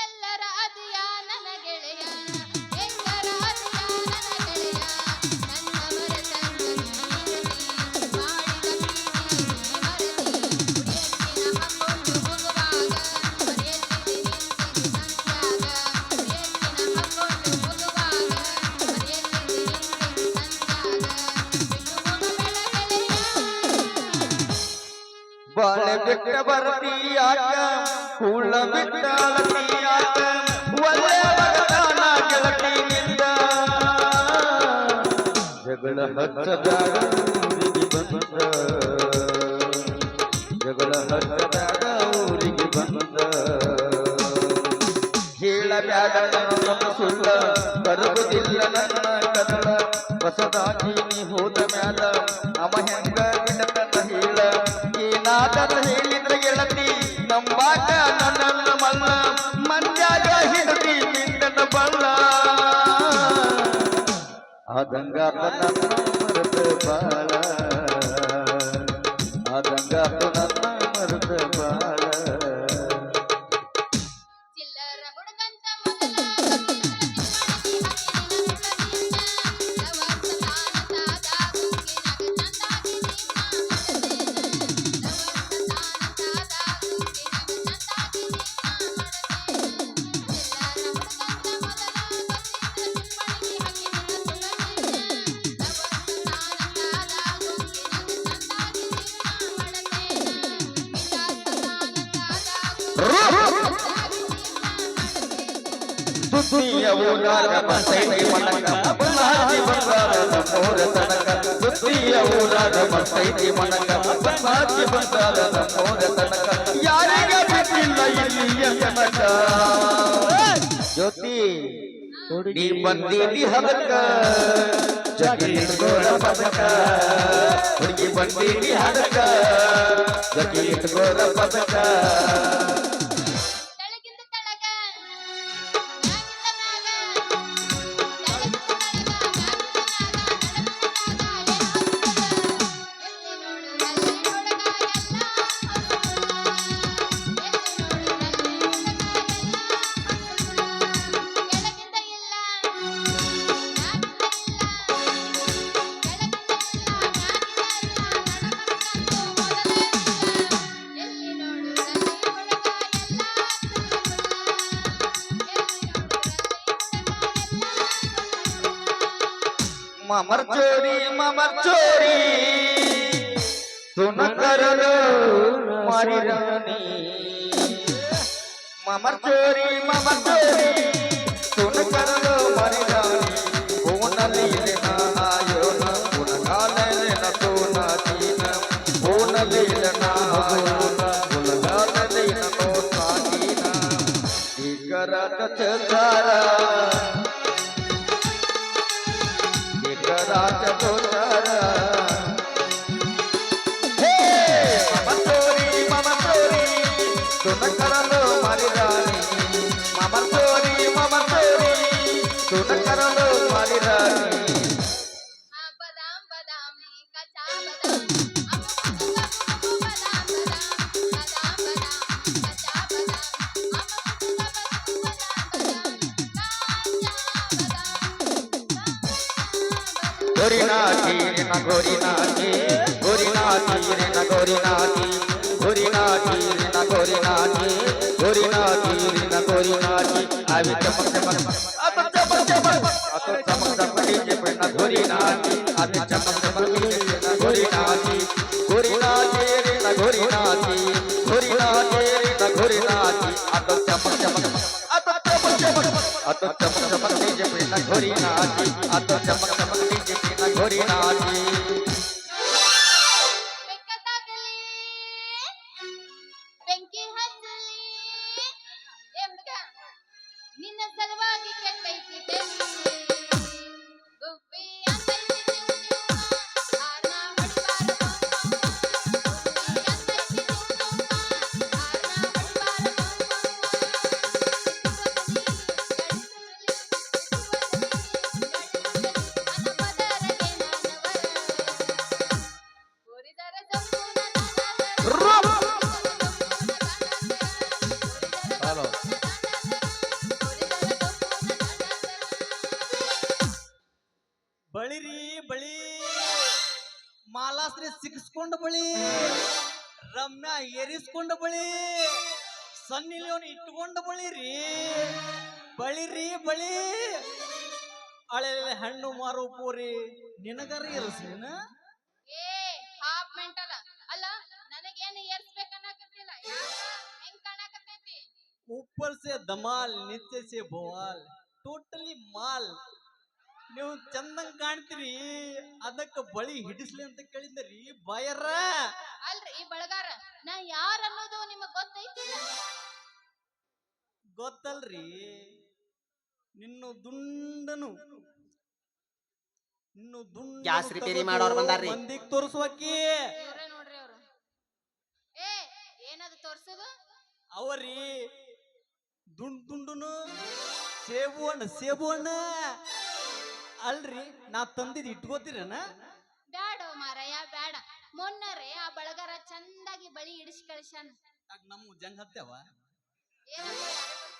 ಎಲ್ಲರ ಅದಿಯ ನನ್ನ ಗೆಳೆಯ ಬಾಳೆ ಬಿಟ್ಟ ಬರ್ತೀಯಾಕ ಹುಳ ಬಿಟ್ಟ ಅಳತೀಯಾಕ ಒಳ್ಳೆ ಮಗನ ಗೆಳತಿನಿಂದ ಜಗಳ ಹಚ್ಚದಾಗ ಊರಿಗೆ ಬಂದ ಜಗಳ ಹಚ್ಚದಾಗ ಊರಿಗೆ ಬಂದ ಹೇಳಬ್ಯಾಡ ನನ್ನ ಸುಳ್ಳ ಬರುವುದಿಲ್ಲ ನನ್ನ ಕದಳ ಹೊಸದಾಗಿ ನೀ ಹೋದ ಮ್ಯಾಲ ಅವ ಹೆಂಗ ಬಿಡತನ ಹೇಳ ಏನಾದರೂ ಹೇಳಿದ್ರೆ ಗೆಳತಿ ನಂಬಾಕ ನನ್ನ ಮಲ್ಲ ಮಂಜಾಗ ಹಿಡತಿ ನಿಂದನ ಬಲ್ಲ ಆದಂಗಾತ ನನ್ನ ಮರದ ಬಾಳ ಆದಂಗಾತ ನನ್ನ ಮರದ ಬಾಳ ದುನಿಯ ಊರಾಗ ಬರ್ತೈತಿ ಮನಕ ಬಲ್ಲಾಜಿ ಬಂದಾರ ನಮ್ಮೂರ ತನಕ ದುನಿಯ ಊರಾಗ ಬರ್ತೈತಿ ಮನಕ ಬಲ್ಲಾಜಿ ಬಂದಾರ ನಮ್ಮೂರ ತನಕ ಯಾರಿಗ ಬಿಟ್ಟಿಲ್ಲ ಇಲ್ಲಿಯ ತನಕ ಜ್ಯೋತಿ ನೀ ಬಂದೀನಿ ಹದಕ ಜಗಿಟ್ಗೋರ ಪದಕ ಹುಡುಗಿ ಬಂದೀನಿ ಹದಕ ಜಗಿಟ್ಗೋರ ಪದಕ ममर चोरी सुन कर मारी रानी ममर चोरी सुन कर मारी रानी फोन लेना आयो न फोन गाने लेना सोना जीना फोन लेना आयो न फोन गाने लेना सोना जीना इकरात चकारा राज तोरा हे मम चोरी सुन कर लो मारी रानी मम चोरी सुन कर लो मारी रानी बदाम बदाम कच्चा बदाम गोरी नाची रे ना गोरी नाची गोरी नाची रे ना गोरी नाची गोरी नाची रे ना गोरी नाची गोरी नाची रे ना गोरी नाची आवी चमक चमक अब चमक चमक अतो चमक चमक डीजे पे ना गोरी नाची आवी चमक चमक डीजे ना गोरी नाची रे ना गोरी नाची रे ना गोरी नाची अतो चमक चमक आता चमक चमक डीजे पे ना घोरी नाची आता चमक चमक डीजे पे ना घोरी नाची ಬೆಕ್ಕತ್ತಾಗಲಿ ಬೆಂಕಿ ಹಚ್ಚಲಿ ಏ ಹುಡುಗ ನಿನ್ನ ಸಲುವಾಗಿ ಕೆಟ್ಟೈತಿ ಬೆಂಕಿ ಗುಬ್ಬಿ ಅಂತೈತಿ ತಿವ್ ತಿವ್ವ ಹಾರ್ನ ಹೊಡಿಬಾರ ಗುಬ್ಬಿ ಅಂತೈತಿ ತಿವ್ ತಿವ್ವ ಹಾರ್ನ ಹೊಡಿಬಾರ ಹಲೋ ಬಳಿರಿ ಬಳಿ ಮಾಲಾಸ್ರಿ ಸಿಕ್ಸ್ಕೊಂಡ ಬಳಿ ರಮ್ಯಾ ಏರಿಸ್ಕೊಂಡ ಬಳಿ ಸನ್ನಿ ಲಿಯೋನ್ ಇಟ್ಕೊಂಡ ಬಳಿರಿ ಬಳಿರಿ ಬಳಿ ಅಳೆ ಹಣ್ಣು ಮಾರೋ ಪೂರಿ ನಿನಗರ ಇರಸಿನ ಏ ಹಾಫ್ ಮೆಂಟಲ್ ಅಲ್ಲ ನನಗೇನು ಏರ್ಸ್ಬೇಕನ್ನಕತ್ತಿಲ್ಲ ಯಾಕ ಹೆಂಗ್ ಕಾಣಕತ್ತೈತಿ ऊपर से धमाल नीचे से बवाल ಟೋಟಲಿ ಮಾಲ್ ನೀವು ಚಂದಂಗ್ ಕಾಣ್ತೀರಿ ಅದಕ್ಕ ಬಳಿ ಹಿಡಿಸ್ಲಿ ಅಂತ ಕೇಳಿದ್ರಿ ಬಾಯರ ಅಲ್ರಿ ಈ ಬಳಗಾರ ನಾ ಯಾರ್ ಅನ್ನೋದು ನಿಮಗ್ ಗೊತ್ತೈತಿ ಗೊತ್ತಲ್ರಿ ನಿನ್ನು ದುಂಡನು ಗ್ಯಾಸ್ ರಿಪೇರಿ ಮಾಡೋರ್ ಬಂದಾರ್ರಿ. ಮಂದಿಗ್ ತೋರ್ಸುವಕ್ಕಿ ಇವ್ರೇ ನೋಡ್ರಿ ಅವ್ರು ಏ ಏನದು ತೋರ್ಸೋದು ಅವರಿ ದುಂಡುನು ಸೇಬು ಹಣ್ಣ ಅಲ್ರಿ ನಾ ತಂದಿದ್ ಇಟ್ಕೋತೀರನ ಬ್ಯಾಡ ಮಾರಯ್ಯ ಬ್ಯಾಡ ಮೊನ್ನರೇ ಆ ಬಳಗಾರ ಚಂದಾಗಿ ಬಳಿ ಇಡಿಸಿ ಕಳಿಸ್ಯಾನ ನಮ್ಮ ಜಂಗ್ ಹತ್ಯಾವ ಏನಂತ ಯಾರಿಗ್ ಗೊತ್ತು?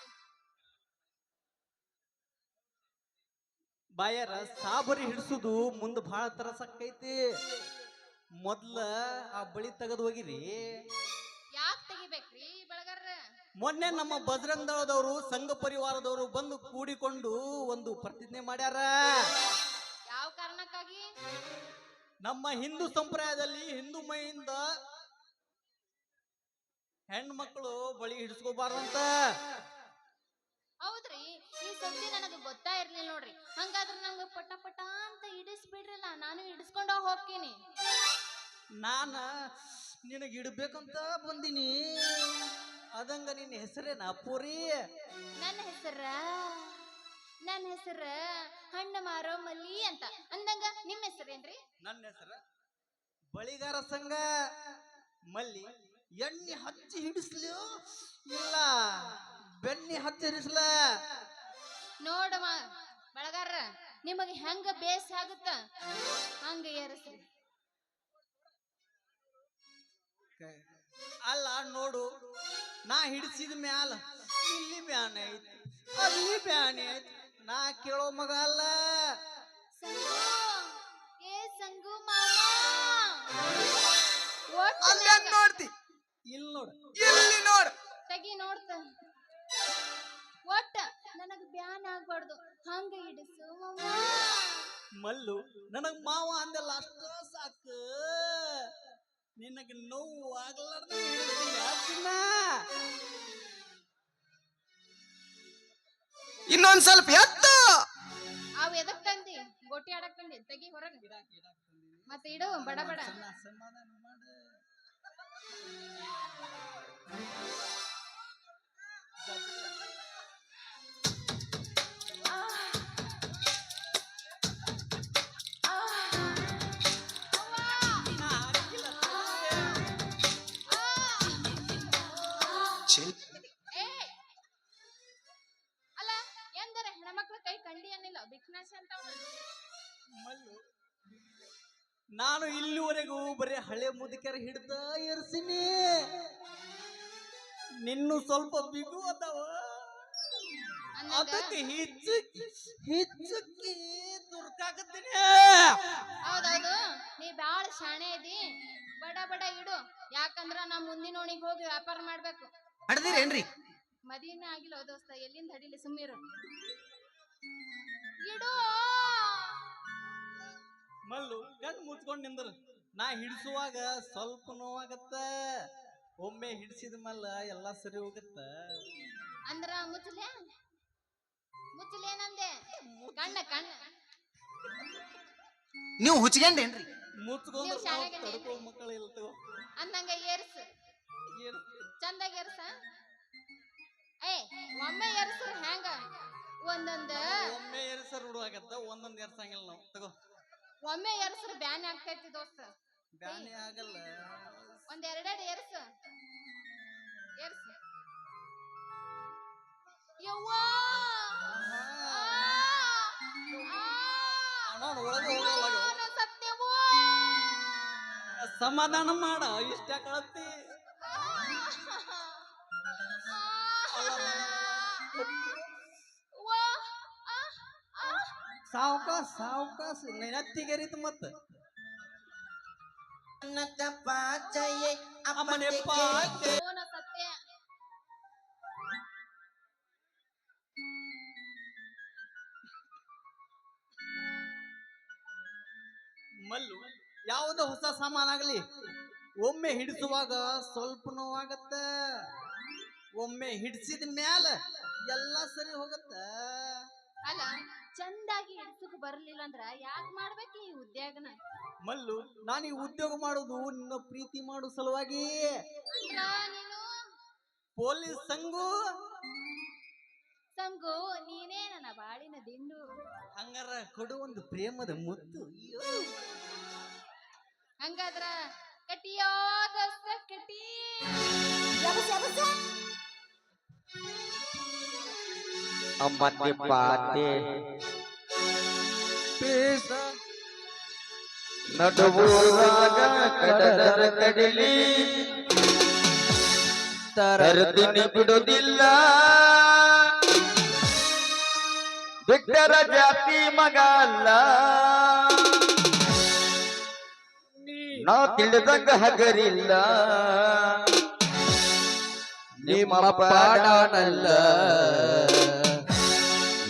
ಬಾಯರ ಸಾಬರಿ ಹಿಡ್ಸುದು ಮುಂದ ಬಹಳ ತರಸಕ್ಕೈತಿ ಮೊದ್ಲ ಆ ಬಳಿ ತೆಗೆದು ಹೋಗಿರಿ ಯಾಕ್ ತೆಗಿಬೇಕ್ರಿ ಈ ಬಳಗಾರ ಮೊನ್ನೆ ನಮ್ಮ ಬಜರಂಗ ದಳದವರು ಸಂಘ ಪರಿವಾರದವರು ಬಂದು ಕೂಡಿಕೊಂಡು ಒಂದು ಪ್ರತಿಜ್ಞೆ ಮಾಡ್ಯಾರ ಯಾವ ಕಾರಣಕ್ಕಾಗಿ ನಮ್ಮ ಹಿಂದೂ ಸಂಪ್ರದಾಯದಲ್ಲಿ ಹಿಂದೂ ಮೈಯಿಂದ ಹೆಣ್ಮಕ್ಳು ಬಳಿ ಹಿಡಿಸ್ಕೋಬಾರ್ದಂತ ಹೌದ್ರಿ ಈ ಸುದ್ದಿ ನನಗೆ ಗೊತ್ತಾ ಇರ್ಲಿಲ್ಲ ನೋಡ್ರಿ ಹಂಗಾದ್ರೆ ನಂಗೆ ಪಟ ಪಟ ಅಂತ ಇಡಿಸ್ಬಿಡ್ರಲ್ಲ ನಾನು ಇಡಿಸ್ಕೊಂಡ ಹೋಗ್ತೀನಿ ನಾನ ನಿನಗೆ ಇಡ್ಬೇಕಂತ ಬಂದಿನಿ ಅದಂಗ ನಿನ್ನ ಹೆಸರೇನ ಪೂರಿ ನನ್ನ ಹೆಸರ ಹಣ್ಣು ಮಾರೋ ಮಲ್ಲಿ ಅಂತ ಅಂದಂಗ ನಿಮ್ಮ ಹೆಸರೇನ್ರಿ ನನ್ನ ಹೆಸರ ಬಳಿಗಾರ ಸಂಘ ಮಲ್ಲಿ ಎಣ್ಣೆ ಹಚ್ಚಿ ಹಿಡಿಸ್ಲಿ ಇಲ್ಲ ಬೆಣ್ಣೆ ಹಚ್ಚಿ ಹಿಡಿಸ್ಲ ನೋಡಮ್ಮ ಬಳಗಾರ ನಿಮಗೆ ಹೆಂಗ ಬೇಸ್ ಆಗುತ್ತ ಹಂಗ ಏರಿಸ್ರಿ ಅಲ್ಲ ನೋಡು ನಾ ಹಿಡಿಸಿದ ಮ್ಯಾಲ ಇಲ್ಲಿ ಬ್ಯಾನೆ ಐತಿ ಅಲ್ಲಿ ಬ್ಯಾನೆ ಐತಿ ನಾ ಕೇಳೋ ಮಗ ಅಲ್ಲ ಸಂಗು ಏ ಸಂಗು ಮಾಮ ಒಟ್ಟು ಅಲ್ಲೇನ್ ನೋಡ್ತಿ ಇಲ್ಲಿ ನೋಡು ಇಲ್ಲಿ ನೋಡು ತೆಗಿ ನೋಡ್ತ ಒಟ್ಟ ನನಗ್ ಬ್ಯಾನ್ ಆಗ್ಬಾರ್ದು ಹಂಗ ಇಡಿಸು ಮಾಮ ಮಲ್ಲು ನನಗ್ ಮಾವ ಅಂದೆಲ್ಲ ಅಷ್ಟ ಸಾಕು ನಿನಗೆ ನೋವು ಆಗ್ಲಾರ್ದ ಇನ್ನೊಂದ್ ಸ್ವಲ್ಪ ಎತ್ತು ಅವ್ ಎದಕ್ ತಂದಿ ಗೋಟಿ ಆಡಕ್ ತಂದಿ ತೆಗಿ ಹೊರಗ ಮತ್ತೆ ಇಡು ಬಡ ಬಡ ಸಮಾಧಾನ ಮಾಡು ಏ ಅಲ್ಲ ಎಂದರೆ ಹೆಣ್ಮಕ್ಳ ಕೈ ಕಂಡಿ ಅನ್ನಿಲ್ಲ ಬಿಕ್ನಾಶಿ ಅಂತ ಮಲ್ಲು ನಾನು ಇಲ್ಲಿವರೆಗೂ ಬರೀ ಹಳೆ ಮುದುಕರ ಹಿಡ್ದ ಏರ್ಸಿನಿ ನಿನ್ನು ಸ್ವಲ್ಪ ಬಿಗು ಅದಾವ ಅದಕ್ಕೆ ಹಿಚ್ಚಕ್ಕಿ ದುರ್ಕಾಕತ್ತೀನಿ ಹೌದೌದು ನೀ ಬಾಳ ಶಾಣೆ ಇದಿ ಬಡ ಬಡ ಇಡು ಯಾಕಂದ್ರ ನಾ ಮುಂದಿನ ಓಣಿಗೆ ಹೋಗಿ ವ್ಯಾಪಾರ ಮಾಡ್ಬೇಕು ಹಡ್ದಿರೇನ್ರಿ ಮದಿನೇ ಆಗಿಲ್ಲ ದೋಸ್ತ ಎಲ್ಲಿಂದ ಹಡಿಲಿ ಸುಮ್ಮಿರು ಇಡು ಮಲ್ಲು ಕಣ್ಣು ಮುಚ್ಕೊಂಡ್ ನಿಂದ್ರ ನಾ ಹಿಡಿಸುವಾಗ ಸ್ವಲ್ಪ ನೋವಾಗತ್ತ ಒಮ್ಮೆ ಹಿಡಿಸಿದ ಮೇಲೆ ಎಲ್ಲ ಸರಿ ಹೋಗತ್ತ ಅಂದ್ರ ಮುಚ್ಚಲೆ ಮುಚ್ಚಲೇನಂದೆ ಕಣ್ಣ ಕಣ್ಣ ನೀವು ಹುಚ್ಕೊಂಡೇನ್ರಿ ಮುಚ್ಕೊಂಡ್ರೆ ನೀವು ಶಾಣ್ಯಾಗೆ ತಡ್ಕೋ ಮಕ್ಕಳು ಇಲ್ಲ ತಗೋ ಅಂದಂಗ ಏರ್ಸ್ ಏನು ಚಂದಾಗ ಏರ್ಸ ಏ ಒಮ್ಮೆ ಏರ್ಸ್ರ ಹೆಂಗ ಒಂದೊಂದ ಒಮ್ಮೆ ಏರ್ಸರ್ ಹುಡುಗಾಗತ್ತ ಒಂದೊಂದ್ ಏರ್ಸಂಗಿಲ್ಲ ನಾವು ತಗೋ ಒಮ್ಮೆ ಏರ್ಸ್ರ ಬ್ಯಾನ್ ಆಗ್ತೈತಿ ದೋಸ್ತ ಬ್ಯಾನೆ ಆಗಲ್ಲ ಒಂದ್ ಎರಡೆರಡು ಏರ್ಸ ಏರ್ಸ ಯವ್ವಾ ನೋಡು ಒಳಗೆ ಹೋಗಲ್ಲ ಸತ್ಯವೋ ಸಮಾಧಾನ ಮಾಡ ಇಷ್ಟ ಕಳತಿ ಸಾವಕಾಶ ಸಾವಕಾಶ ನೆನತ್ತಿಗೆರಿತು ಮತ್ತ ಅಮ್ಮನೆ ಪಾಚೆ ಸತ್ಯ ಮಲ್ಲು ಯಾವುದೋ ಹೊಸ ಸಾಮಾನಾಗ್ಲಿ ಒಮ್ಮೆ ಹಿಡಿಸುವಾಗ ಸ್ವಲ್ಪ ನೋವಾಗತ್ತ ಒಮ್ಮೆ ಹಿಡಿಸಿದ ಮ್ಯಾಲ ಎಲ್ಲ ಸರಿ ಹೋಗತ್ತ ಅಲ್ಲ ಚಂದಾಗಿ ಹಿಡ್ಸಕ್ ಬರ್ಲಿಲ್ಲ ಅಂದ್ರ ಯಾಕೆ ಮಾಡ್ಬೇಕು ಈ ಉದ್ಯೋಗನ ಮಲ್ಲು ನಾನು ಈ ಉದ್ಯೋಗ ಮಾಡೋದು ನಿನ್ನ ಪ್ರೀತಿ ಮಾಡೋ ಸಲುವಾಗಿ ಅಂದ್ರ ನೀನು ಪೊಲೀಸ್ ಸಂಘು ಸಂಗು ನೀನೇ ನನ್ನ ಬಾಳಿನ ದಿಂಡು ಹಂಗಾರ ಕೊಡು ಒಂದು ಪ್ರೇಮದ ಮುತ್ತು ಹಂಗಾದ್ರ ಕಟಿಯೋ ದೋಸ್ತ ಕಟಿ ಅಮ್ಮತ್ತಿ ಪಾತೆ ನಡುವೂರಾಗ ಕಡದರ ಕಡಲಿ ತರದಿನಿ ಬಿಡುವುದಿಲ್ಲ ಬಿಟ್ಟರ ಜಾತಿ ಮಗ ಅಲ್ಲ ನಾ ತಿಳಿದಂಗ ಹಗರಿಲ್ಲ ನಿಮ್ಮ ಪಾಡನಲ್ಲ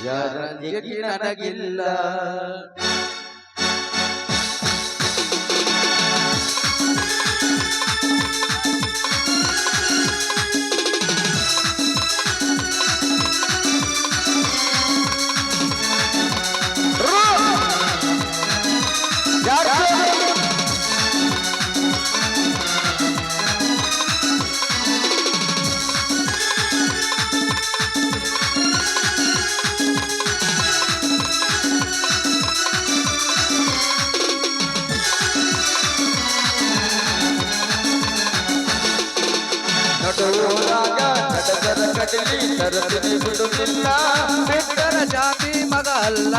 ಯಾರ ನನಗಿಲ್ಲ ನಡುವೂರಾಗ ಕಡದರ ಕಡಲಿ ತರದಿನಿ ಬಿಡುವುದಿಲ್ಲ ಬಿಟ್ಟರ ಜಾತಿ ಮಗ ಅಲ್ಲ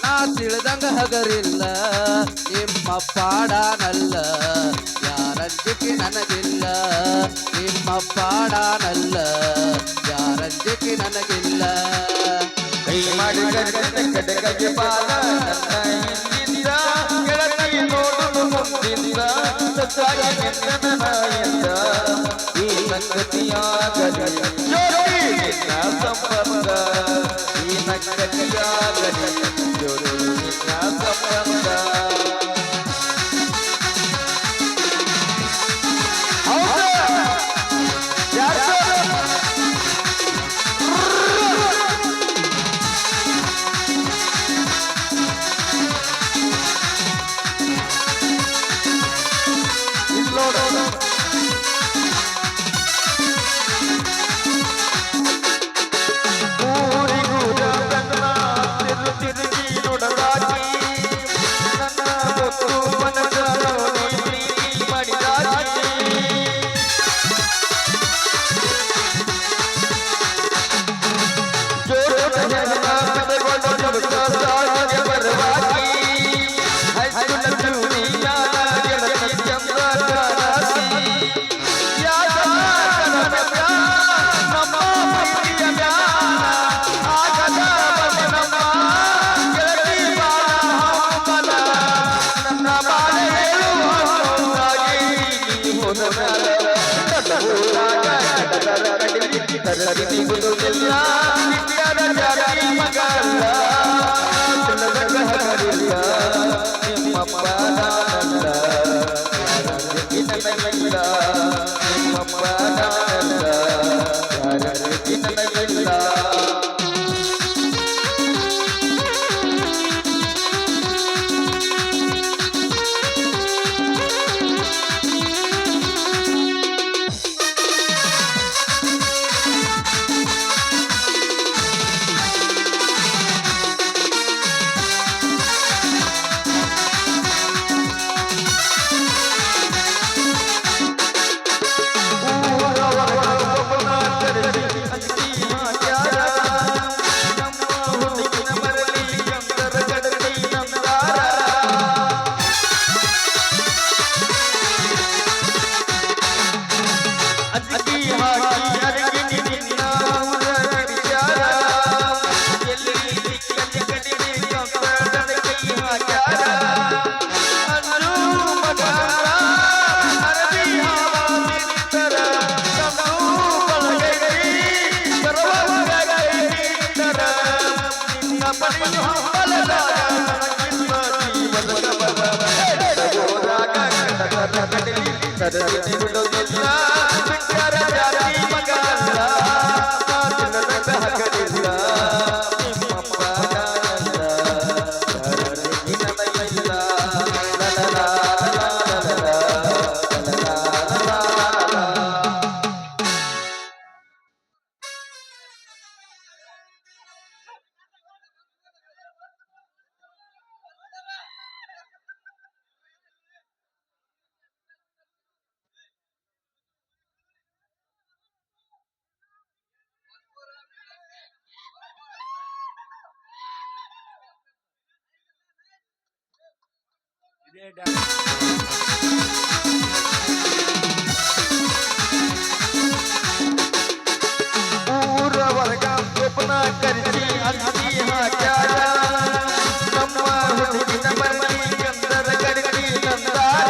ನಾ ತಿಳಿದಂಗ ಹಗರಿಲ್ಲ ನಿಮ್ಮ ಪಾಡನಲ್ಲ ಯಾರಂಜಿಕೆ ನನಗಿಲ್ಲ ನಿಮ್ಮ ಪಾಡನಲ್ಲ ಯಾರಂಜಿಕೆ ನನಗಿಲ್ಲ ಕೈ ಮಾಡಿ ಕಡಗಗೆ ಬಾಲ ನನ್ನ ಹಿಂದಿಂದ ಕೆಳಗೆ ನೋಡು ಮುಂದಿಂದ ಸತ್ತಾಗಿ ನಿನ್ನ ನಾಯಿಂದ ಈ ಸಂಗತಿಯಾಗಲಿ ಜೋಡಿ ನಿನ್ನ ಸಂಬಂಧ ಈ ಸಂಗತಿಯಾಗಲಿ ಜೋಡಿ ನಿನ್ನ ಸಂಬಂಧ ಹೌದಾ ಯಾರು ಊರಿಗೂರ ನನ್ನ ತಿರುಗಿ ನುಡದಾಗಿ ನನ್ನ ಗೊತ್ತು ಮನದ ನೋಡಿ ಪ್ರೀತಿ ಮಾಡಿದಾಗಿ ಜೋರು ಪದೆಗೊಂಡು ಸಾರಿಗೆ ಬರವಾಗಿ ಹೈಸ್ಕೂಲ್ ಜೂನಿಯ ಗೆಳತಿ ಚಂದ್ರ ಕಾಣಸಿ ಯಾಕ ನಮ್ಮ ಪ್ರೀತಿಯ ಮ್ಯಾಲ ಆಗದ ನಮ್ಮ ಗೆಳತಿ ಬಾಳ ಹಂಬಲ ನನ್ನ ಬಾಳ ಹೇಳುವಾಗಿ ಹೋದ ಮ್ಯಾಲ ನಡುವೂರಾಗ ಕಡದರ ಕಡಲಿ ತರದಿನಿ ಬಿಡುವುದಿಲ್ಲ ಬಿಟ್ಟರ ಜಾತಿ ಮಗ ಅಲ್ಲ ತಿಳಿದಂಗ ಹಗರಿಲ್ಲ ನಿಮ್ಮ ಪಾಡನಲ್ಲ ಯಾರಂಜಿಕೆ ನನಗಿಲ್ಲ ನಿಮ್ಮ ಪಾಡನಲ್ಲ ಯಾರಂಜಿಕೆ ನನಗಿಲ್ಲ ಪಡೆಯು ಹಂಬಲದಾಗ ನನಗಿಲ್ಲ ಜೀವನದ ಬಲ. ಹೋದಾಗ ಕಡಲಿ ಕಡಲಿ ಬಿಡುವುದಿಲ್ಲ ಬಿಟ್ಟರ ಜಾತಿ ಮಗ ಅಲ್ಲ ಮಾತಿನದಂಗ ಹಗಲಿಲ್ಲ ನಿಮ್ಮಪ್ಪ ನಾನಲ್ಲ ಯಾರಿಗೆ ನನಗಿಲ್ಲ ಲಲಲಾ ಲಲಲಾ ಲಲಲಾ ಲಲಲಾ. ಇದೇ ಡ್ಯಾನ್ಸ್. ಊರವರ್ಗ ಸ್ವಪ್ನ ಕರಿಸಿ ಅಂತಿ ಹಾಕ್ಯಾರ ನಮ್ಮ ಹುಡುಗಿನ ಮರಳಿ ಗಂಧದ ಗಡಿಗೆ ತಂದಾರ.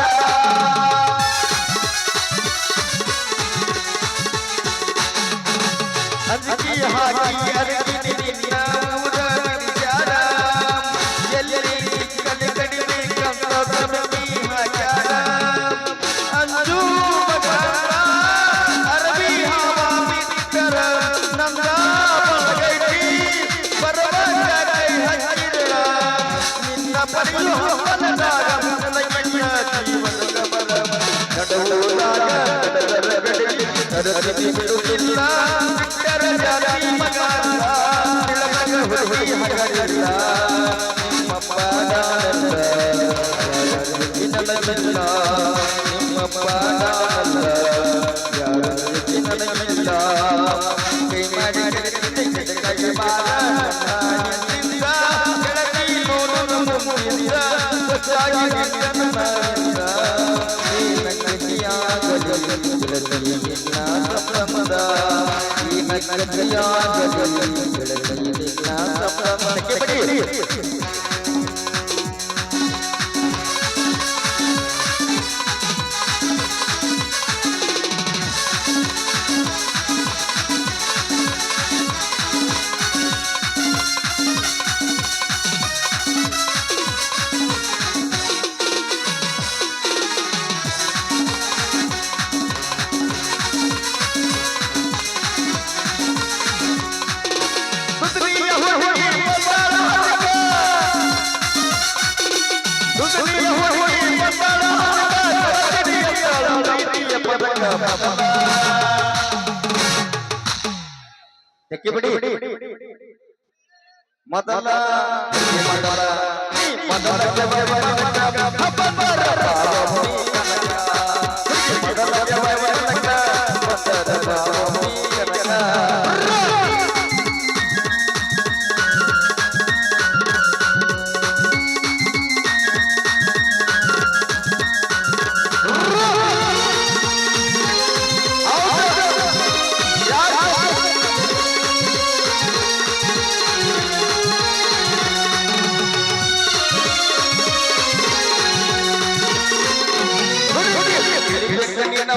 ಅಂಜಿ ಹಾಕಿ ಅರಗಿ ನಿನ್ನ ಊರ ಬಿಡಿಸ್ಯಾರ ಎಲ್ಲಿ ಸಿಕ್ಕದ ಕಡಿಮೆ ಗಂಧದ ಮರಳಿ ಹಾಕ್ಯಾರ. ಅಂಜು ಮಗ ಅರಬಿ ಹವಾ ಬಿಟ್ಟರ ನಂದ ಬಳಗೈತಿ ಬರಬರ ಕೈ ಹಚ್ಚಿರ ನಿನ್ನ ಪಡೆಯು ಹಂಬಲದಾಗ ನನಗಿಲ್ಲ ಜೀವನದ ಬಲ. ನಡುವಾಗ ಕಡಲರ ಗಡಿಗೆ ಕಡಲಿ ಬಿಡುವುದಿಲ್ಲ ಬಿಟ್ಟರ ಜಾತಿ ಮಗ ಅಲ್ಲ ನಿಳಮಗ ಹುಡುಗಿ ಹಗಲಿಲ್ಲ ನಿಮ್ಮಪ್ಪ ನಾನಲ್ಲ ಯಾರಿಗೆ ನನಗಿಲ್ಲ ನಿಮ್ಮಪ್ಪ ನಾನಲ್ಲ ಯಾರಿಗೆ ನನಗಿಲ್ಲ. ಕೈ ಮಾಡಿ ಕೈ ಬಾರ ನಿನ್ನಿಂದ ಕೆಳಗಿ ನೋಡು ಮುಂದಿನಿಂದ ಸ್ವಚ್ಛಾಗಿ ನಿನ್ನನಿಂದ ಈ ನಗತಿಯಾಗಲಿ ಬೆಳಗಲಿ ನಿನ್ನ ಸಂಭ್ರಮದ ಈ ನಗತಿಯಾಗಲಿ ಬೆಳಗಲಿ ನಿನ್ನ ಸಂಭ್ರಮದ. ಬಿಡಿ ಮೊದಲ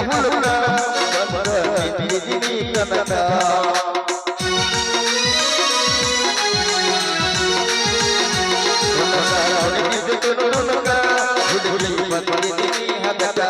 ಹುಡುಗ ಕನಕ ಹುಡುಗಿ ಬಂದಿದ್ದೀನಿ ಹದಕ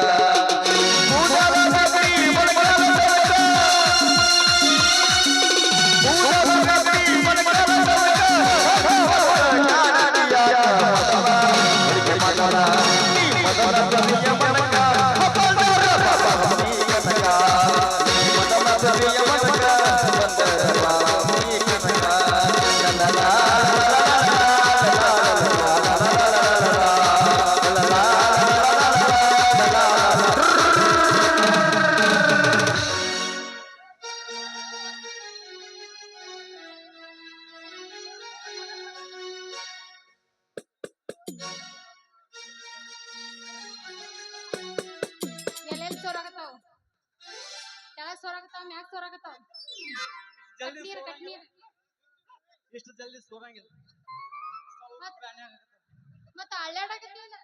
ಎಲ್ಲೆಲ್ಲಿ ಸೋರಾಗತ್ತಾವ ಕೆಳಗ್ ಸೋರಾಗತ್ತಾವ ಮ್ಯಾಗ್ ಸೋರಾಗತ್ತಾವ ಜಲ್ದಿ ಕಟ್ನೀರ್ ಕಟ್ನೀರ್ ಇಷ್ಟು ಜಲ್ದಿ ಸೋರಂಗಿಲ್ಲ. ಮತ್ತ ಅಳ್ಳಾಡಕತ್ತಿಲ್ಲ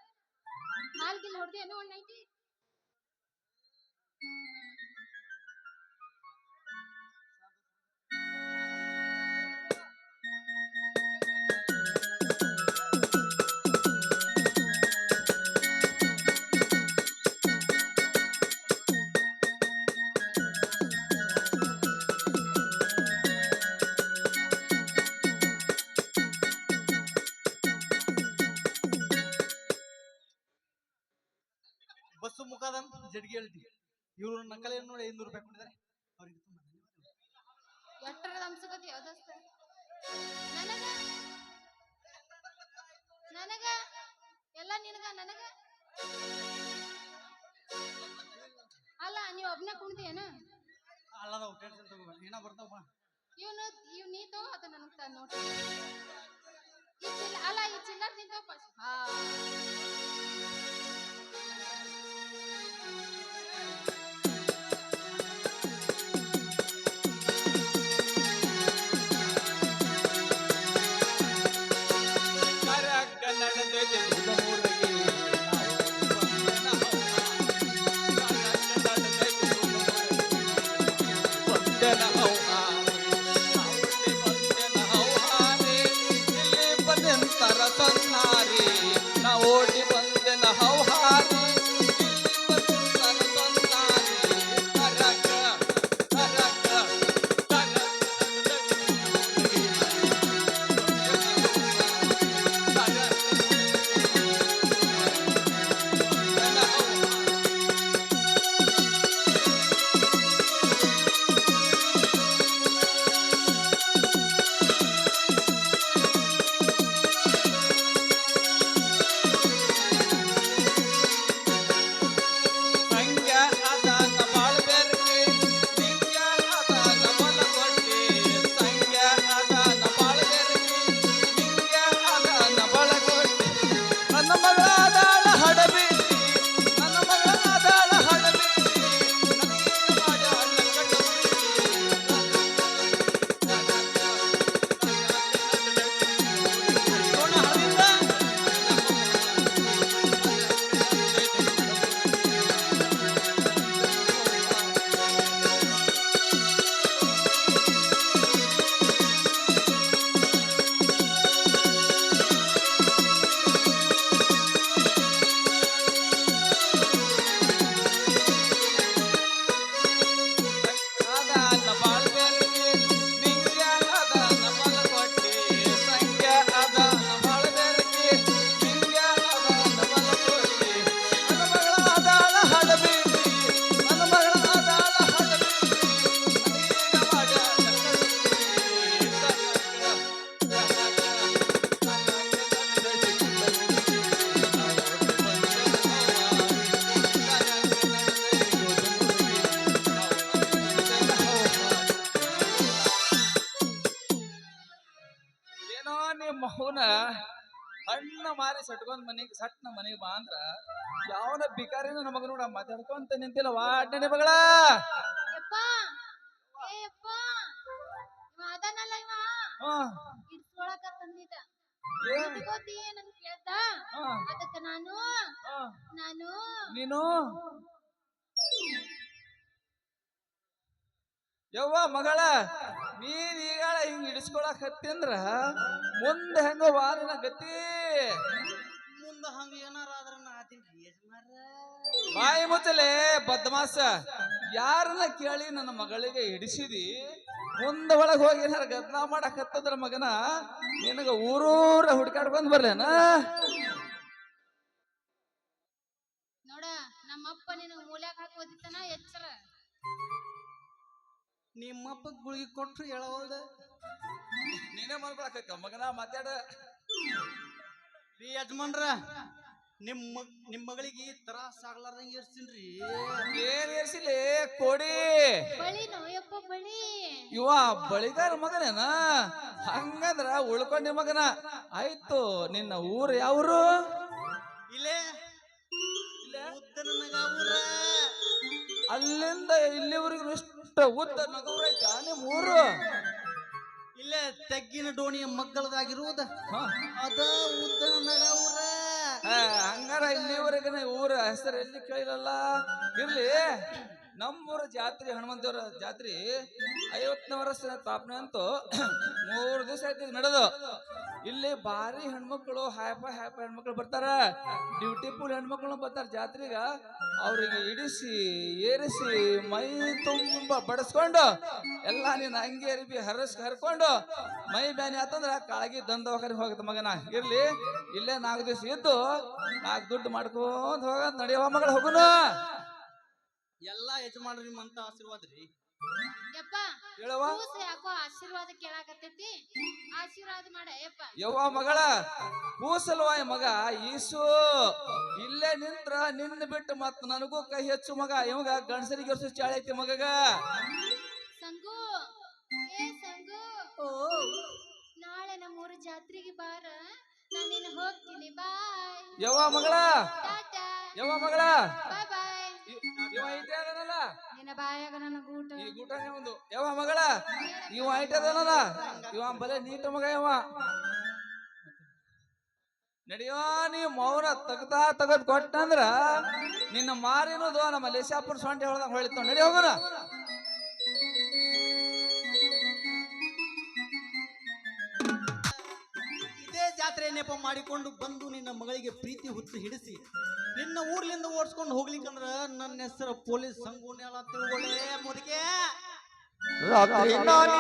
ನಾಲ್ಗಿಲ್ ಹೊಡ್ದಿ ಏನೋ ಒಂದ್ ಐತಿ ಜಡ್ಗಿ ಹೇಳ್ತಿ ಇವ್ರು ನಕಲಿ ನೋಡಿ 500 ರೂಪಾಯಿ ಕೊಟ್ಟಿದ್ದಾರೆ ಅವ್ರಿಗೆ ತುಂಬ ಧನ್ಯವಾದಗಳು. ಎಟ್ಟರದ ಅನ್ಸಕತಿ ಅದಸ್ತ ನನಗ ನನಗ ಎಲ್ಲ ನಿನಗ ನನಗ ಅಲ್ಲ ನೀವ್ ಒಬ್ನ ಕುಣ್ದಿಯೇನ ಅಲ್ಲದಾವ್ ಟೆನ್ಷನ್ ತಗೋಬೇಡ ಏನ ಬರ್ತಾವ ಬಾ ಇವ್ ನೀ ತಗೋ ಅದ ನನಗ್ ನೋಡಿ ಈ ಅಲ್ಲ ಈ ಚಿಲ್ಲರ್ ನೀ ತಗೋ ಹಾ ಓಡಿ ಬಂದೆನ ಹೌಹಾರಿ ಮೌನ ಹಣ್ಣ ಮಾರಿ ಸಟ್ಕೊಂಡ್ ಮನಿಗ್ ಸಟ್ನ ಮನಿಗ್ ಬಾ ಅಂದ್ರ ಯಾವನ ಬಿಕಾರಿನ ನಮಗ ನೋಡ ಮಾತಾಡ್ಕೊಂತ ನಿಂತಿಲ್ಲ ವಾಡ್ನೆ ಮಗಳ ಯಪ್ಪ ಏ ಯಪ್ಪ ಇವ ಅದನಲ್ಲ ಇವ ಇಟ್ಕೊಳಕ ತಂದಿದ್ದ ಇಟ್ಕೋತಿ ನನ್ ಕೇಳ್ದ ಅದಕ್ಕ ನಾನು ನೀನು ಯವ್ವ ಮಗಳ ನೀನ್ ಈಗ ಹಿಂಗ್ ಹಿಡಿಸ್ಕೊಳಕ್ ಹತ್ತಿಂದ್ರ ಮುಂದೆ ಹೆಂಗ ವಾರಿನ ಗತಿ ಮುಂದ ಹಂಗ ಏನಾರ ಆದ್ರ ನಾ ಆತೀನಿ ಯಜಮಾರ ಬಾಯಿ ಮುಚ್ಚಲೆ ಬದ್ಮಾಸ ಯಾರನ್ನ ಕೇಳಿ ನನ್ನ ಮಗಳಿಗೆ ಹಿಡಿಸಿದಿ ಮುಂದ ಒಳಗ್ ಹೋಗಿ ಏನಾರ ಗದ್ಲಾ ಮಾಡಕ್ ಹತ್ತದ್ರ ಮಗನ ನಿನಗ ಊರೂರ ಹುಡ್ಕಾಡ್ಕೊಂಡ್ ಬರ್ಲೇನ ನೋಡ ನಮ್ಮಪ್ಪ ನಿನಗ ಮೂಲ್ಯಾಗ ಹಾಕಿ ಓದಿತ್ತಾನ ಎಚ್ಚರ ನಿಮ್ಮಪ್ಪ ಗುಳಿಗೆ ಕೊಟ್ರು ಹೇಳವಲ್ದ ನೀನೇ ಮಾಡ್ಕೊಳಕ ಮಗನ ಮಾತಾಡ ರೀ ಯಜಮಾನ್ರ ನಿಮ್ ಮಗಳಿಗೆ ತ್ರಾಸ ಆಗ್ಲಾರ್ದಂಗ ಇರ್ತೀನ್ರಿ ಏನ್ ಏರ್ಸಿಲಿ ಕೊಡಿ ಬಳಿನೋ ಯಪ್ಪ ಬಳಿ ಇವ ಬಳಿಗಾರ ಮಗನೇನ ಹಂಗಂದ್ರ ಉಳ್ಕೊಂಡಿ ಮಗನ ಆಯ್ತು ನಿನ್ನ ಊರ್ ಯಾವ್ರು ಇಲ್ಲೇ ಉದ್ದನಗ ಊರ ಅಲ್ಲಿಂದ ಇಲ್ಲಿವರೆಗೂ ಇಷ್ಟ ಉದ್ದ ನಗೂರ ಆಯ್ತಾ ನಿಮ್ ಊರು ಇಲ್ಲೇ ತೆಗ್ಗಿನ ಡೋಣಿಯ ಮಗ್ಗಲದಾಗಿರುವುದ ಅದ ಉದ್ದನಗ ಊರ ಹಂಗಾರ ಇಲ್ಲಿವರೆಗಿನ ಊರ ಹೆಸರು ಎಲ್ಲಿ ಕೇಳಿರಲ್ಲ ಇರ್ಲಿ ನಮ್ಮೂರ ಜಾತ್ರೆ ಹನುಮಂತೇವ್ರ ಜಾತ್ರೆ 50ನೇ ವರ್ಷ ಸ್ಥಾಪನೆ ಅಂತೂ 3 ದಿವಸ ಆಯ್ತು ನಡೆದು ಇಲ್ಲಿ ಭಾರಿ ಹೆಣ್ಮಕ್ಳು ಹ್ಯಾಪ ಹೆಣ್ಮಕ್ಳು ಬರ್ತಾರ ಡ್ಯೂಟಿ ಫುಲ್ ಹೆಣ್ಮಕ್ಳು ಬರ್ತಾರ ಜಾತ್ರೆಗ ಅವ್ರಿಗೆ ಇಡಿಸಿ ಏರಿಸಿ ಮೈ ತುಂಬ ಬಡಿಸ್ಕೊಂಡು ಎಲ್ಲಾ ನೀನ್ ಅಂಗಿ ಅರಿಬಿ ಹರ್ಕೊಂಡು ಮೈ ಬ್ಯಾನಿ ಆತಂದ್ರ ಕಾಳಗಿ ದಂದವಾಖಾನೆ ಹೋಗತ್ತ ಮಗನ ಇರ್ಲಿ ಇಲ್ಲೇ 4 ದಿವಸ ಇದ್ದು 4 ದುಡ್ಡು ಮಾಡ್ಕೊಂಡ್ ಹೋಗಂತ ನಡೆಯವ ಮಗಳು ಹೋಗುನು ಎಲ್ಲಾ ಯಜಮಾನ್ರು ನಿಮ್ಮಂತ ಆಶೀರ್ವಾದ ರೀ. ಯಪ್ಪ ಹೇಳವ್ವ ಕೂಸ ಯಾಕೋ ಆಶೀರ್ವಾದ ಕೇಳಾಕತ್ತೈತಿ, ಆಶೀರ್ವಾದ ಮಾಡ ಯಪ್ಪ. ಯವ್ವ ಮಗಳ ಕೂಸಲ್ವ ಮಗ ಈಸು ಇಲ್ಲೇ ನಿಂತ್ರ ನಿನ್ನ ಬಿಟ್ಟು ಮತ್ ನನಗೂ ಕೈ ಹೆಚ್ಚು ಮಗ. ಇವಾಗ ಗಂಡಸರಿಗೆ ವರ್ಷ ಚಾಳಿ ಐತಿ ಮಗಗ. ಸಂಗು ಏ ಸಂಗು, ನಾಳೆ ನಮ್ಮೂರ ಜಾತ್ರೆಗೆ ಬಾರ, ನಾನು ನಿನ್ನ ಹೋಗ್ತೀನಿ. ಬಾಯ್ ಯವ್ವ ಮಗಳ ಟಾಟಾ ಯವ್ವ ಮಗಳ ಬಾಯ್ ಬಾಯ್. ಇವ ಐತೆ ಅದನಲ್ಲ ನಿನ್ನ ಬಾಯಾಗ ನನಗೆ ಊಟ. ಈ ಊಟನೇ ಒಂದು. ಯವ್ವ ಮಗಳ ಇವ ಐತೆ ಅದನಲ್ಲ ಇವ ಬಲೆ ನೀಟ ಮಗ. ಯವ್ವ ನಡಿಯೋ ನೀ ಮೌನ ತೆಗ್ದ್ ಕೊಟ್ಟಂದ್ರ ನಿನ್ನ ಮಾರಿನದು ನಮ್ಮ ಲೇಸಾಪುರ ಸೊಂಟೆ ಹೊಳ್ದಂಗ ಹೊಳಿತಾವ. ನಡಿ ಹೋಗೋಣ. ಇದೇ ಜಾತ್ರೆ ನೆಪ ಮಾಡಿಕೊಂಡು ಬಂದು ನಿನ್ನ ಮಗಳಿಗೆ ಪ್ರೀತಿ ಹುಚ್ಚು ಹಿಡಿಸಿ ನಿನ್ನ ಊರ್ಲಿಂದ ಓಡಿಸ್ಕೊಂಡು ಹೋಗ್ಲಿಕ್ಕಂದ್ರ ನನ್ನ ಹೆಸರು ಪೊಲೀಸ್ ಸಂಗೂನೆಲ್ಲ ತಿಳ್ಕೊಳ್ಳೇ ಮುದುಕೆ. ರಾತ್ರಿ ನಾನು